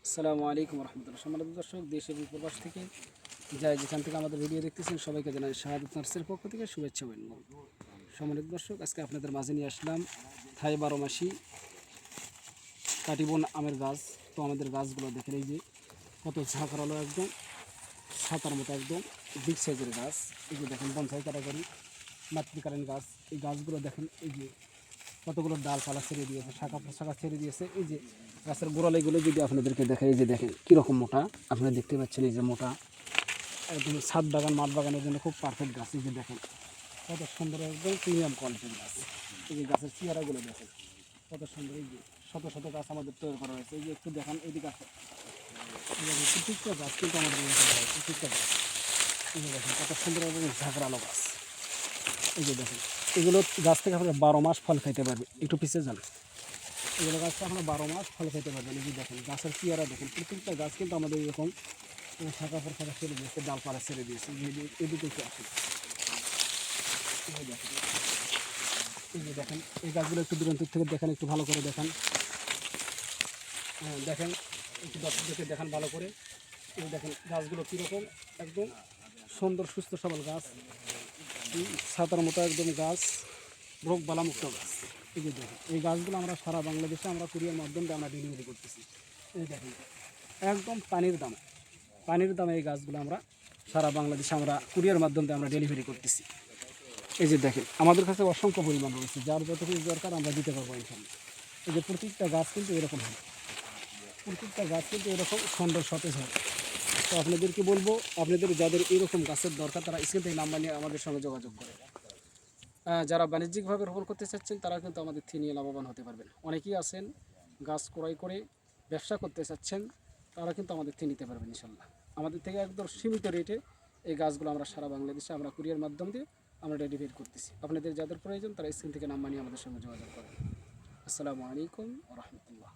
আসসালামু আলাইকুম রহমতুল্লাহ। সম্মানিত দর্শক, দেশ এবং প্রবাস থেকে যাই যেখান থেকে আমাদের ভিডিও দেখতেছেন সবাইকে জানাই শাহাদাত নার্সের পক্ষ থেকে শুভেচ্ছা ও অভিনন্দন। সম্মানিত দর্শক, আজকে আপনাদের মাঝে নিয়ে আসলাম থাই 12 মাসি কাটিবন আমের গাছ। তো আমাদের গাছগুলো দেখেন, এই যে কত ঝাঁকড়ালো, একদম ছাতার মতো, একদম বিগ সাইজের গাছ। এই যে দেখেন বনসাই ক্যাটাগরি মাতৃকালীন গাছ। এই গাছগুলো দেখেন, এই যে কতগুলো ডালপালা ছেড়ে দিয়েছে, শাখা প্রশাখা ছেড়ে দিয়েছে। এই যে গাছের গোড়ালিগুলো যদি আপনাদেরকে দেখাই, এই যে দেখেন কীরকম মোটা, আপনারা দেখতে পাচ্ছেন। এই যে মোটা, একদম ছাদ বাগান মাঠ বাগানের জন্য খুব পারফেক্ট গাছ। এই যে দেখেন কত সুন্দর, একদম প্রিমিয়াম কোয়ালিটির গাছ। এই যে গাছের চেহারাগুলো দেখেন কত সুন্দর। এই যে শত শত গাছ আমাদের তৈরি করা হয়েছে। এই যে একটু দেখান এই গাছ, প্রত্যেকটা গাছ কিন্তু আমাদের প্রত্যেকটা গাছ। এই যে দেখেন কত সুন্দর এবং ঝাঁকড়ালো গাছ। এই যে দেখেন এগুলো গাছ থেকে আপনারা 12 মাস ফল খাইতে পারবে। একটু পিছিয়ে যান, এগুলো গাছটা আপনারা 12 মাস ফল খেতে পারবেন। এই যে দেখেন গাছের চেয়ারা দেখেন, প্রত্যেকটা গাছ কিন্তু আমাদের এরকম শাখা পর শাখা ছেড়ে দিয়েছে, ডালপালা ছেড়ে দিয়েছে। এদিকে একটু আসে, এই যে দেখেন, এই যে দেখেন এই গাছগুলো একটু দূরান্ত থেকে দেখেন, একটু ভালো করে দেখান। হ্যাঁ দেখেন, একটু দর্শকদেরকে দেখান ভালো করে। এই দেখেন গাছগুলো কীরকম, একদম সুন্দর সুস্থ সবল গাছ, ছাতার মতো একদম গাছ, রোগ বালামুক্ত গাছ। এই যে দেখেন এই গাছগুলো আমরা সারা বাংলাদেশে আমরা কুরিয়ার মাধ্যমে আমরা ডেলিভারি করতেছি। এই দেখেন একদম পানির দামে এই গাছগুলো আমরা সারা বাংলাদেশে আমরা কুরিয়ার মাধ্যমে আমরা ডেলিভারি করতেছি। এই যে দেখেন আমাদের কাছে অসংখ্য পরিমাণ রয়েছে, যার যত কিছু দরকার আমরা দিতে পারবো ইনশাল্লাহ। এই যে প্রত্যেকটা গাছ কিন্তু এরকম হয়, প্রত্যেকটা গাছ কিন্তু এরকম সুন্দর সতেজ হয়। তো আপনাদেরকে বলবো, আপনাদের যাদের এরকম গাছের দরকার তারা স্ক্রিন থেকে নাম্বার নিয়ে আমাদের সঙ্গে যোগাযোগ করে। যারা বাণিজ্যিকভাবে রোপণ করতে চাচ্ছেন তারা কিন্তু আমাদের থেকে নিয়ে লাভবান হতে পারবেন। অনেকেই আছেন গাছ ক্রয় করে ব্যবসা করতে চাচ্ছেন, তারা কিন্তু আমাদের থেকে নিতে পারবেন ইনশাল্লাহ। আমাদের থেকে একদম সীমিত রেটে এই গাছগুলো আমরা সারা বাংলাদেশে আমরা কুরিয়ার মাধ্যম দিয়ে আমরা ডেলিভারি করতেছি। আপনাদের যাদের প্রয়োজন তারা স্ক্রিন থেকে নাম্বার নিয়ে আমাদের সঙ্গে যোগাযোগ করেন। আসসালামু আলাইকুম ওয়া রাহমাতুল্লাহ।